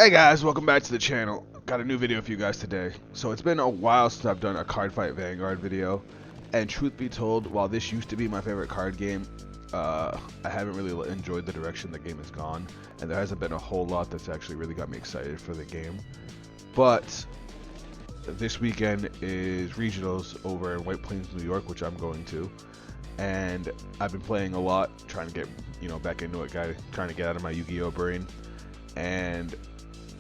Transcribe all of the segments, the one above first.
Hey guys, welcome back to the channel. Got a new video for you guys today. So it's been a while since I've done a Cardfight Vanguard video, and truth be told, while this used to be my favorite card game, I haven't really enjoyed the direction the game has gone, and there hasn't been a whole lot that's actually really got me excited for the game. But this weekend is regionals over in White Plains, New York, which I'm going to, and I've been playing a lot, trying to get back into it, trying to get out of my Yu-Gi-Oh brain, and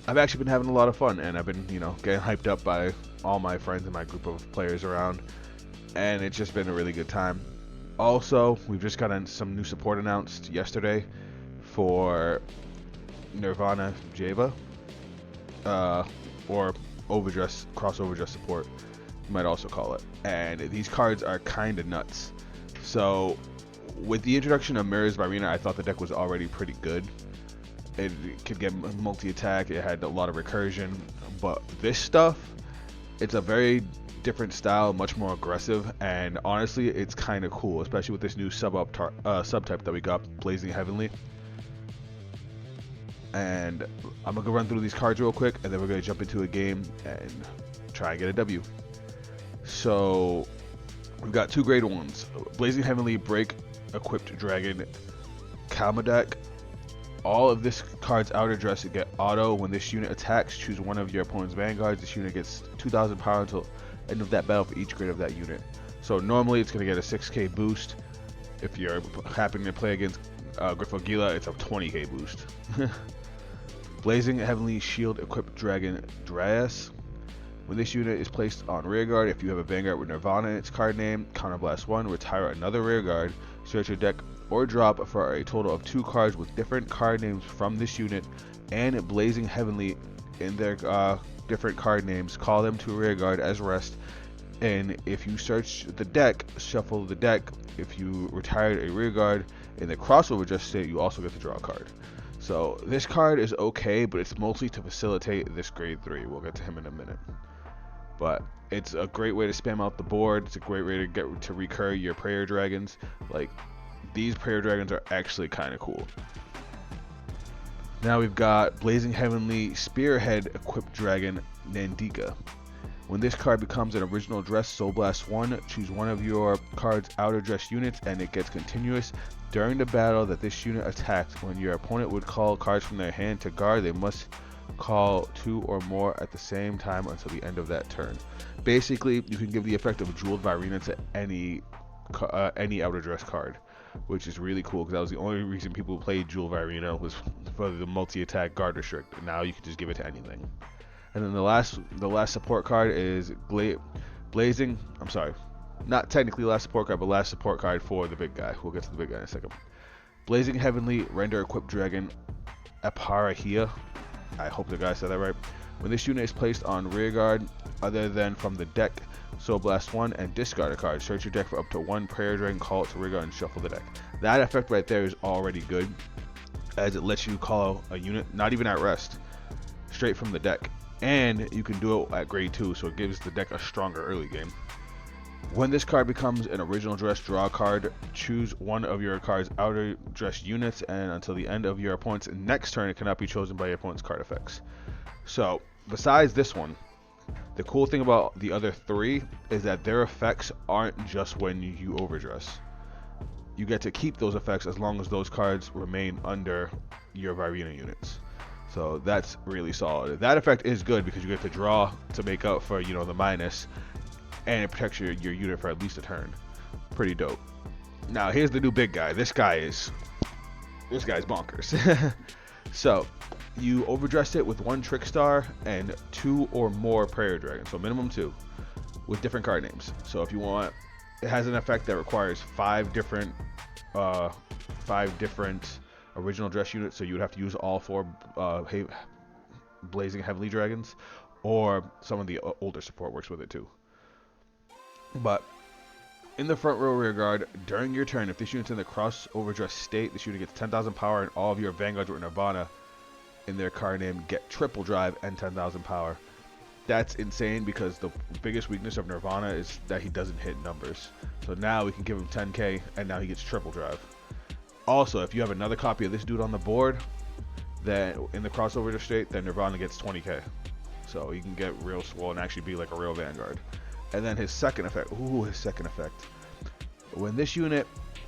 I've actually been having a lot of fun, and I've been, getting hyped up by all my friends and my group of players around, and it's just been a really good time. Also, we've just gotten some new support announced yesterday for Nirvana Java, or Overdress, cross Overdress support, you might also call it. And these cards are kind of nuts. So, with the introduction of Mirror's Arena, I thought the deck was already pretty good. It could get multi-attack, it had a lot of recursion, but this stuff, it's a very different style, much more aggressive, and honestly, it's kind of cool, especially with this new subtype that we got, Blazing Heavenly. And I'm going to run through these cards real quick, and then we're going to jump into a game and try and get a W. So, we've got two grade ones. Blazing Heavenly Break Equipped Dragon Kalmadak. All of this card's outer dress get auto. When this unit attacks, choose one of your opponent's vanguards. This unit gets 2,000 power until end of that battle for each grade of that unit. So normally it's going to get a 6k boost. If you're happening to play against Griffogila, it's a 20k boost. Blazing Heavenly Shield Equipped Dragon Dryas. When this unit is placed on rearguard, if you have a vanguard with Nirvana in its card name, counterblast 1, retire another rearguard, search your deck or drop for a total of 2 cards with different card names from this unit and Blazing Heavenly in their different card names. Call them to rearguard as rest, and if you search the deck, shuffle the deck. If you retired a rearguard in the crossover just state, you also get to draw a card. So this card is okay, but it's mostly to facilitate this grade 3. We'll get to him in a minute. But it's a great way to spam out the board. It's a great way to get to recur your prayer dragons. Like, these prayer dragons are actually kind of cool. Now we've got Blazing Heavenly Spearhead Equipped Dragon Nandika. When this card becomes an original dress, Soul Blast 1, choose one of your card's outer dress units, and it gets continuous during the battle that this unit attacks. When your opponent would call cards from their hand to guard, they must call 2 or more at the same time until the end of that turn. Basically, you can give the effect of Jeweled Virena to any outer dress card, which is really cool, because that was the only reason people played Jeweled Virena, was for the multi-attack guard restrict. And now you can just give it to anything. And then the last support card is Blazing. I'm sorry, not technically last support card, but last support card for the big guy. We'll get to the big guy in a second. Blazing Heavenly Render Equipped Dragon Aparahia. I hope the guy said that right. When this unit is placed on rearguard, other than from the deck, Soul Blast 1 and discard a card. Search your deck for up to 1 prayer dragon, call it to rearguard, and shuffle the deck. That effect right there is already good, as it lets you call a unit, not even at rest, straight from the deck. And you can do it at grade 2, so it gives the deck a stronger early game. When this card becomes an original dress, draw a card. Choose one of your card's outer dress units, and until the end of your opponent's next turn, it cannot be chosen by your opponent's card effects. So, besides this one, the cool thing about the other 3 is that their effects aren't just when you overdress. You get to keep those effects as long as those cards remain under your Virena units. So that's really solid. That effect is good because you get to draw to make up for, the minus, and it protects your unit for at least a turn. Pretty dope. Now here's the new big guy. This guy's bonkers. So you overdress it with 1 Trick Star and 2 or more Prayer Dragons, so minimum 2, with different card names. So if you want, it has an effect that requires 5 different original dress units, so you would have to use all 4 Blazing Heavenly Dragons, or some of the older support works with it too. But in the front row rear guard, during your turn, if this unit's in the cross overdress state, this unit gets 10,000 power, and all of your vanguards with Nirvana in their card name get triple drive and 10,000 power. That's insane, because the biggest weakness of Nirvana is that he doesn't hit numbers. So now we can give him 10k, and now he gets triple drive. Also, if you have another copy of this dude on the board, then in the crossover state, then Nirvana gets 20k. So he can get real swole and actually be like a real Vanguard. And then his second effect, his second effect. When this unit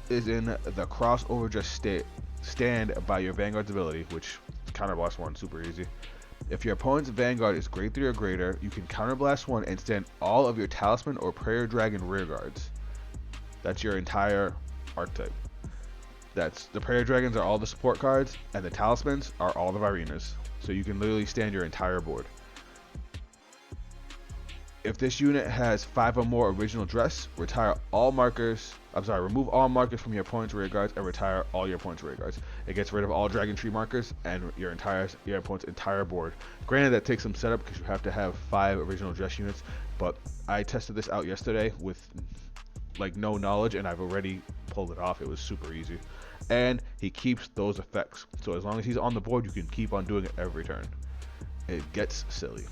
is in the cross Overdress state, stand by your Vanguard's ability, which counterblast 1, super easy. If your opponent's Vanguard is grade 3 or greater, you can counterblast 1 and stand all of your Talisman or Prayer Dragon rear guards. That's your entire archetype. That's the Prayer Dragons are all the support cards, and the Talismans are all the Varenas. So you can literally stand your entire board. If this unit has 5 or more original dress, remove all markers from your opponent's rear guards and retire all your opponent's rear guards. It gets rid of all Dragon Tree markers and your opponent's entire board. Granted, that takes some setup because you have to have 5 original dress units, but I tested this out yesterday with like no knowledge and I've already pulled it off. It was super easy. And he keeps those effects. So as long as he's on the board, you can keep on doing it every turn. It gets silly.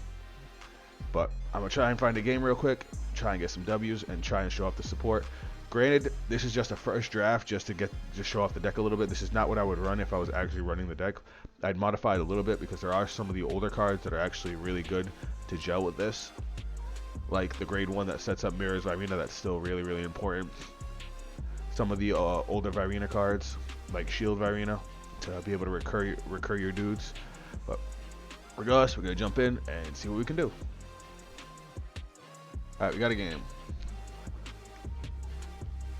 But I'm going to try and find a game real quick, try and get some W's, and try and show off the support. Granted, this is just a first draft just to show off the deck a little bit. This is not what I would run if I was actually running the deck. I'd modify it a little bit because there are some of the older cards that are actually really good to gel with this. Like the grade 1 that sets up Mirrors Varina, that's still really, really important. Some of the older Varina cards, like Shield Varina, to be able to recur your dudes. But regardless, we're going to jump in and see what we can do. Alright, we got a game.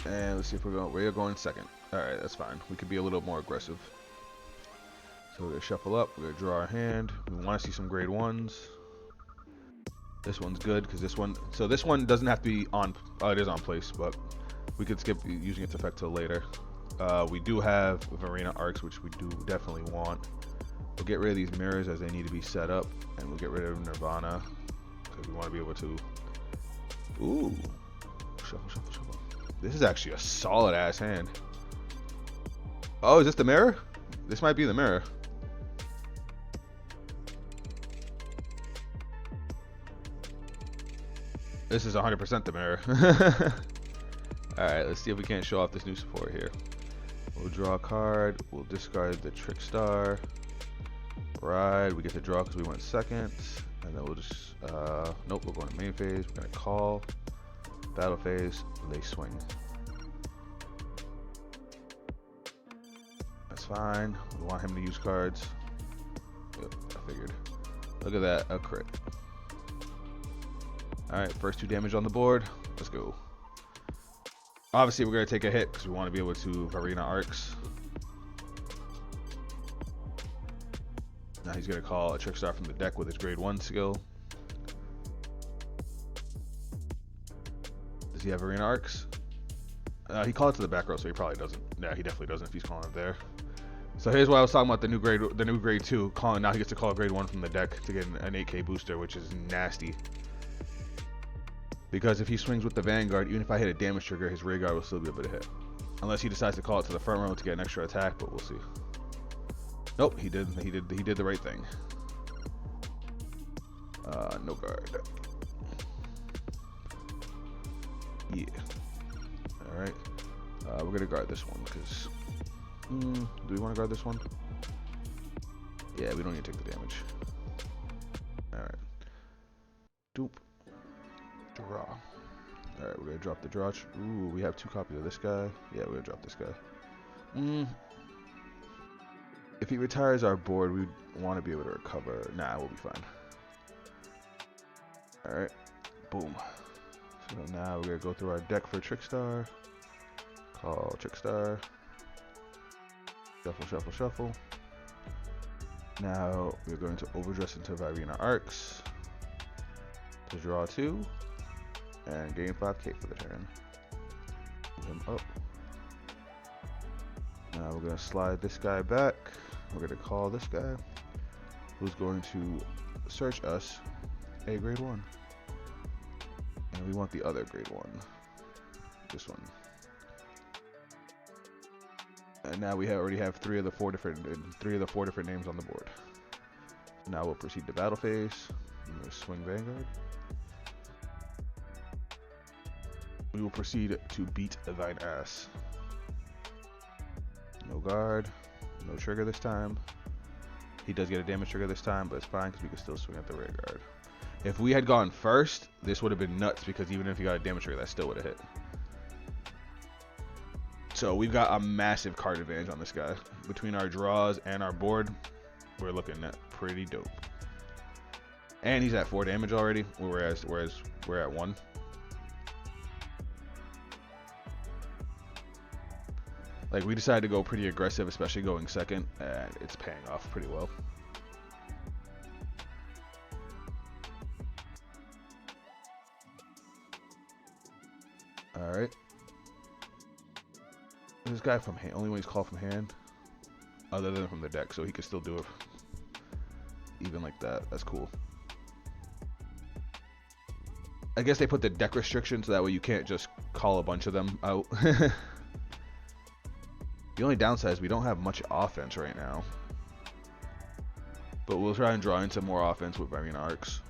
And let's see if we're going second. Alright, that's fine. We could be a little more aggressive. So we're going to shuffle up. We're going to draw our hand. We want to see some grade 1s. This one's good because this one... So this one doesn't have to be on... Oh, it is on place, but we could skip using its effect till later. We do have Varina Arcs, which we do definitely want. We'll get rid of these mirrors as they need to be set up. And we'll get rid of Nirvana because we want to be able to... Ooh. Shuffle, shuffle, shuffle. This is actually a solid ass hand. Oh, is this the mirror? This might be the mirror. This is 100% the mirror. Alright, let's see if we can't show off this new support here. We'll draw a card. We'll discard the Trick Star. Right, we get to draw because we went second. And then we'll just, nope, we're going to main phase. We're going to call. Battle phase, they swing. That's fine. We want him to use cards. Yep, I figured. Look at that, a crit. Alright, first 2 damage on the board. Let's go. Obviously, we're going to take a hit because we want to be able to Varina Arcs. Now he's going to call a Trick Star from the deck with his grade 1 skill. Does he have Varina Arcs? He called it to the back row, so he probably doesn't. Yeah, he definitely doesn't if he's calling it there. So here's what I was talking about, the new grade 2 calling. Now he gets to call a grade 1 from the deck to get an 8k booster, which is nasty. Because if he swings with the Vanguard, even if I hit a damage trigger, his rear guard will still be able to hit. Unless he decides to call it to the front row to get an extra attack, but we'll see. Nope, he did the right thing. No guard. Yeah. All right. We're gonna guard this one because. Do we want to guard this one? Yeah, we don't need to take the damage. All right. Doop. Draw. All right, we're gonna drop the draw. Ooh, we have 2 copies of this guy. Yeah, we're gonna drop this guy. If he retires our board, we want to be able to recover. Nah, we'll be fine. All right. Boom. So now we're gonna go through our deck for Trick Star. Call Trick Star. Shuffle, shuffle, shuffle. Now we're going to Overdress into Varina Arcs to draw 2 and gain 5k for the turn. Move him up. Now we're gonna slide this guy back. We're gonna call this guy, who's going to search us a grade 1. And we want the other grade 1. This one. And now we already have 3 of the 4 different names on the board. Now we'll proceed to battle phase. I'm gonna swing Vanguard. We will proceed to beat thine ass. No guard, no trigger this time. He does get a damage trigger this time, but it's fine because we can still swing at the rear guard. If we had gone first, this would have been nuts because even if he got a damage trigger, that still would have hit. So we've got a massive card advantage on this guy. Between our draws and our board, we're looking at pretty dope. And he's at 4 damage already, whereas we're at 1. Like, we decided to go pretty aggressive, especially going second, and it's paying off pretty well. Alright. This guy from hand, only when he's called from hand, other than from the deck, so he can still do it even like that. That's cool. I guess they put the deck restriction so that way you can't just call a bunch of them out. The only downside is we don't have much offense right now. But we'll try and draw in some more offense with Marine Arcs.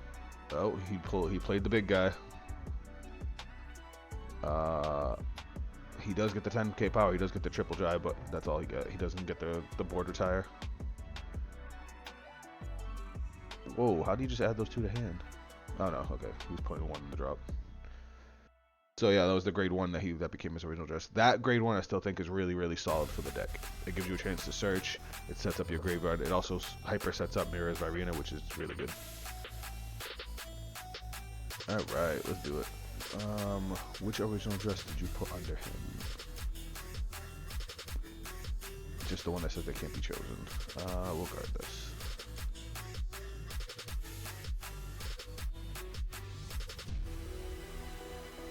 Oh, he played the big guy. He does get the 10k power, he does get the triple drive, but that's all he got. He doesn't get the board retire. Whoa, how do you just add those 2 to hand? Oh no, okay. He was putting 1 in the drop. So yeah, that was the grade 1 that became his original dress. That grade 1 I still think is really, really solid for the deck. It gives you a chance to search, it sets up your graveyard, it also hyper sets up Mirrors by Arena, which is really good. Alright, let's do it. Which original dress did you put under him? Just the one that says they can't be chosen. We'll guard this.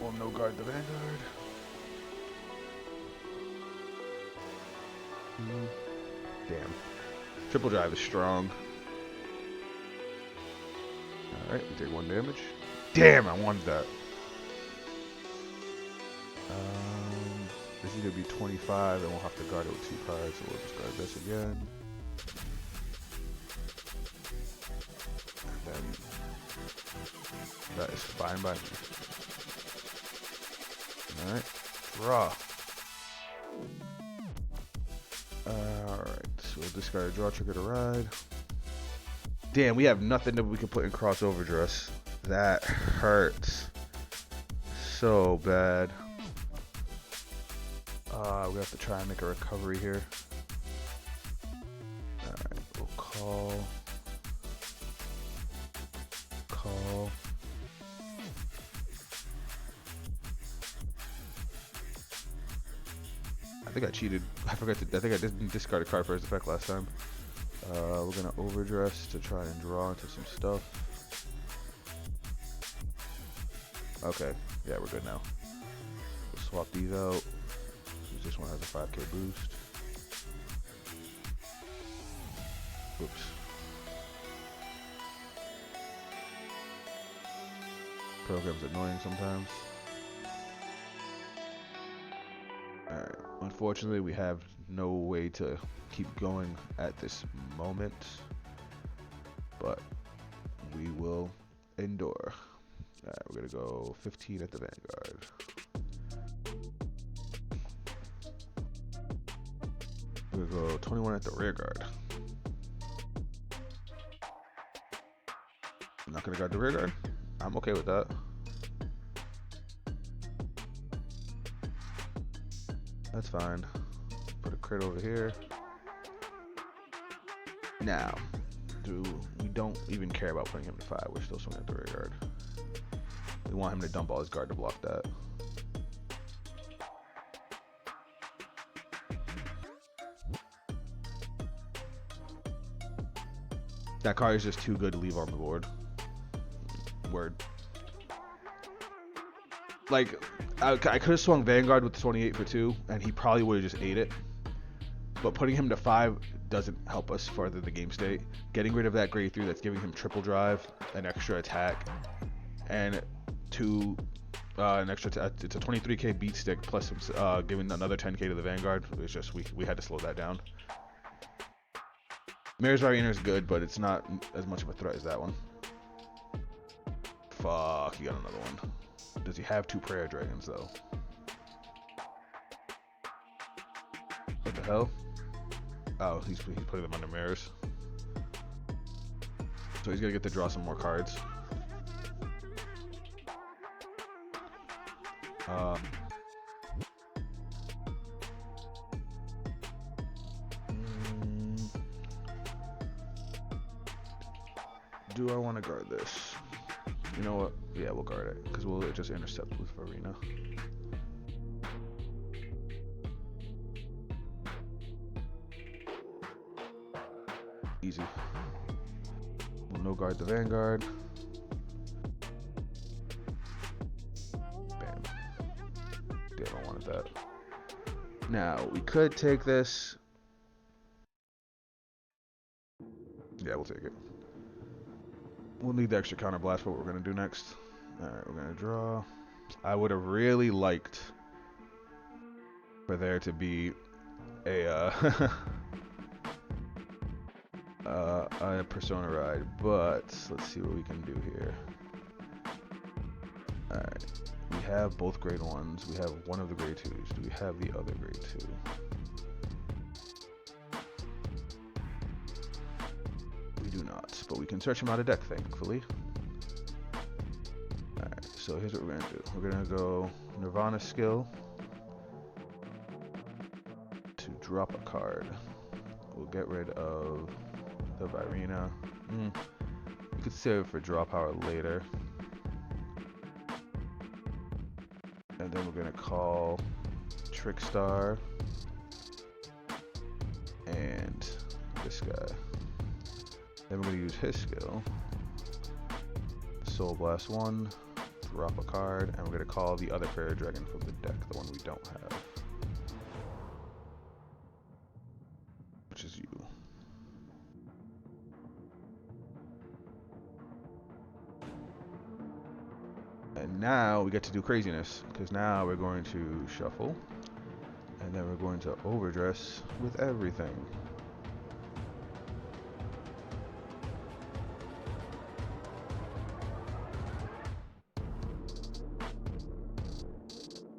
We'll no guard the Vanguard. Damn. Triple drive is strong. Alright, we take 1 damage. Damn, I wanted that. This is going to be 25, and we'll have to guard it with 2 cards, so we'll just guard this again. And then that is fine by me. Alright, draw. Alright, so we'll discard a draw trigger to ride. Damn, we have nothing that we can put in crossover dress. That hurts so bad. We have to try and make a recovery here. Alright, we'll call. I think I cheated. I think I didn't discard a card for his effect last time. We're gonna overdress to try and draw into some stuff. Okay, yeah, we're good now. We'll swap these out. This one has a 5k boost. Oops. Program's annoying sometimes. Alright, unfortunately we have no way to keep going at this moment, but we will endure. Alright, we're gonna go 15 at the Vanguard. We're gonna go 21 at the rear guard. I'm not gonna guard the rear guard. I'm okay with that. That's fine. Put a crit over here. Now, we don't even care about putting him to 5. We're still swinging at the rear guard. We want him to dump all his guard to block that. That card is just too good to leave on the board. Word. Like, I could have swung Vanguard with 28 for 2, and he probably would have just ate it. But putting him to 5 doesn't help us further the game state. Getting rid of that grade 3 that's giving him triple drive, an extra attack, and an extra it's a 23k beat stick plus giving another 10k to the Vanguard. It's just we had to slow that down. Mirror's Arena is good, but it's not as much of a threat as that one. Fuck, he got another one. Does he have 2 prayer dragons though? What the hell? Oh, he's putting them under mirrors. So he's gonna get to draw some more cards. Do I want to guard this? You know what? Yeah, we'll guard it because we'll just intercept with Arena. Easy. We'll no guard the Vanguard. Bam. Damn, I wanted that. Now, we could take this. Yeah, we'll take it. We'll need the extra counter blast for what we're going to do next. Alright, we're going to draw. I would have really liked for there to be a Persona ride, but let's see what we can do here. Alright, we have both grade 1s. We have one of the grade 2s. Do we have the other grade 2? We do not, but we can search him out of deck, thankfully. Alright, so here's what we're going to do. We're going to go Nirvana skill to drop a card. We'll get rid of the Virena. We could save it for draw power later. And then we're going to call Trickstar and this guy. Then we're going to use his skill. Soul Blast 1, drop a card, and we're going to call the other Fairy Dragon from the deck, the one we don't have. Which is you. And now we get to do craziness, because now we're going to shuffle, and then we're going to overdress with everything.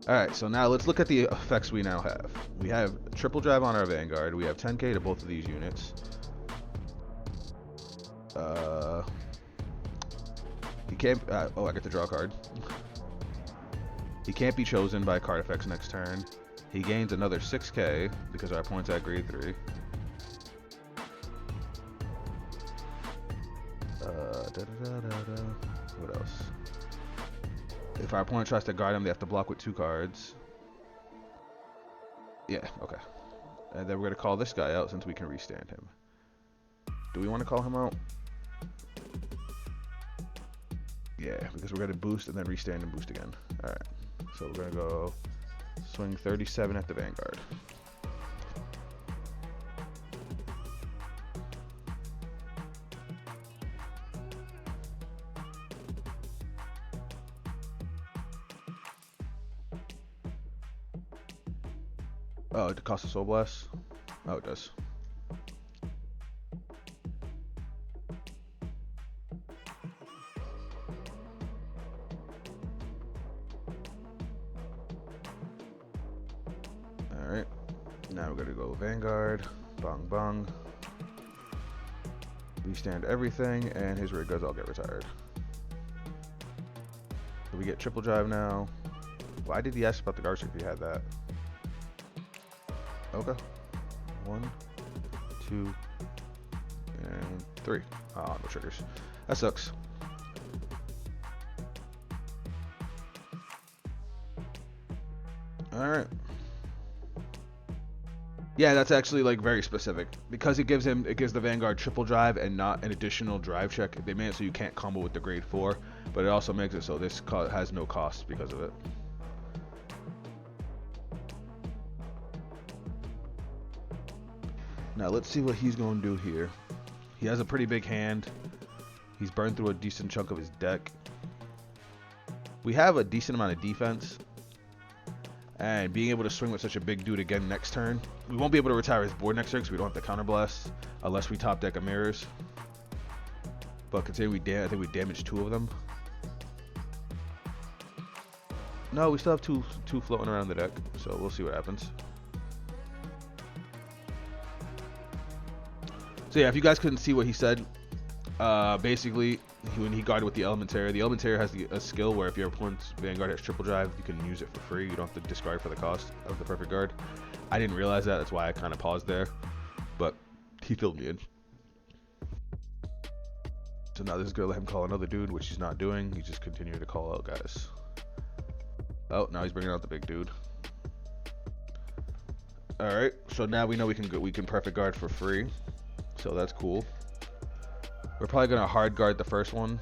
Alright, so now let's look at the effects we now have. We have triple drive on our Vanguard. We have 10k to both of these units. He can't... oh, I get to draw a card. He can't be chosen by card effects next turn. He gains another 6k because our opponent's at grade 3. What else? If our opponent tries to guard him, they have to block with 2 cards. Yeah, okay. And then we're going to call this guy out since we can restand him. Do we want to call him out? Yeah, because we're going to boost and then restand and boost again. Alright, so we're going to go swing 37 at the Vanguard. Oh, it costs a Soul Blast? Oh, it does. Alright. Now we're going to go Vanguard. Bong bong. We stand everything, and his rig goes, I'll get retired. So we get triple drive now. Why did he ask about the guard trick if he had that? Okay. 1, 2, and 3. Oh, no triggers. That sucks. Alright. Yeah, that's actually like very specific because it gives the Vanguard triple drive and not an additional drive check. They made it so you can't combo with the grade 4, but it also makes it so this has no cost because of it. Now let's see what he's going to do here. He has a pretty big hand. He's burned through a decent chunk of his deck. We have a decent amount of defense. And being able to swing with such a big dude again next turn. We won't be able to retire his board next turn because we don't have the counterblast. Unless we top deck a mirrors. But considering I think we damaged 2 of them. No, we still have two floating around the deck. So we'll see what happens. So yeah, if you guys couldn't see what he said, Basically, when he guarded with the Elementaire has a skill where if your opponent's Vanguard has triple drive, you can use it for free. You don't have to discard for the cost of the perfect guard. I didn't realize that. That's why I kind of paused there. But he filled me in. So now this is gonna let him call another dude, which he's not doing. He's just continuing to call out guys. Oh, now he's bringing out the big dude. All right, so now we know we can perfect guard for free, so that's cool. We're probably gonna hard guard the first one.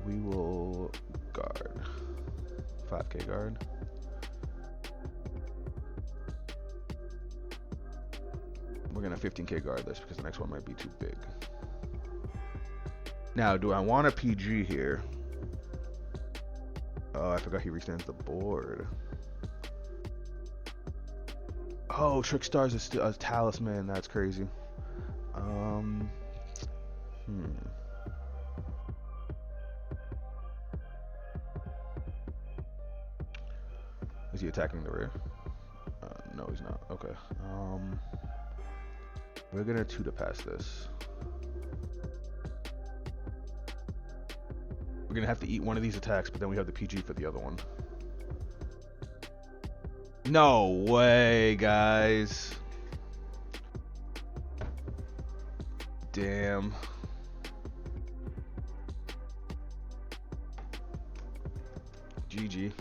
We will guard 5k guard. We're gonna 15k guard this because the next one might be too big. Now, do I want a PG here? Oh, I forgot he restands the board. Oh, Trickstar's a talisman. That's crazy. Is he attacking the rear? No, he's not. Okay. We're gonna 2 to pass this. We're gonna have to eat one of these attacks, but then we have the PG for the other one. No way, guys. Damn. GG.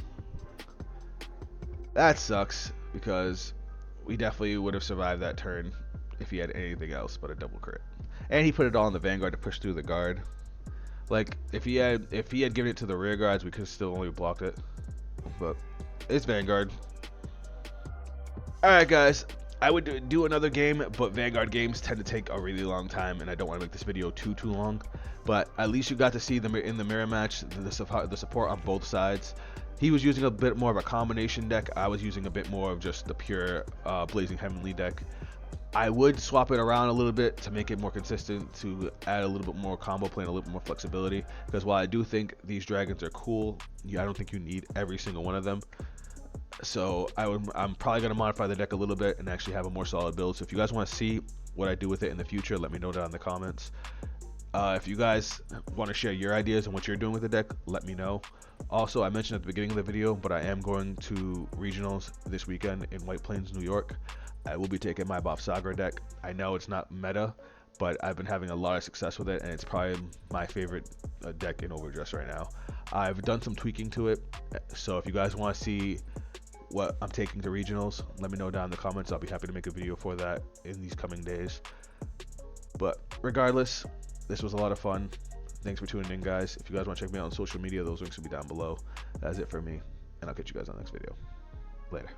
That sucks because we definitely would have survived that turn if he had anything else but a double crit. And he put it all on the Vanguard to push through the guard. Like if he had given it to the rear guards, we could have still only blocked it. But it's Vanguard. Alright guys, I would do another game, but Vanguard games tend to take a really long time and I don't want to make this video too long. But at least you got to see them in the mirror match, the support on both sides. He was using a bit more of a combination deck. I was using a bit more of just the pure Blazing Heavenly deck. I would swap it around a little bit to make it more consistent, to add a little bit more combo play and a little bit more flexibility. Because while I do think these dragons are cool, I don't think you need every single one of them. So I'm probably going to modify the deck a little bit and actually have a more solid build. So if you guys want to see what I do with it in the future, let me know down in the comments. If you guys want to share your ideas and what you're doing with the deck, let me know. Also, I mentioned at the beginning of the video, but I am going to regionals this weekend in White Plains, New York. I will be taking my Bob Sagar deck. I know it's not meta, but I've been having a lot of success with it, and it's probably my favorite deck in Overdress right now. I've done some tweaking to it, so if you guys want to see what I'm taking to regionals, let me know down in the comments. I'll be happy to make a video for that in these coming days. But regardless, this was a lot of fun. Thanks for tuning in, guys. If you guys want to check me out on social media, those links will be down below. That's it for me, and I'll catch you guys on the next video. Later.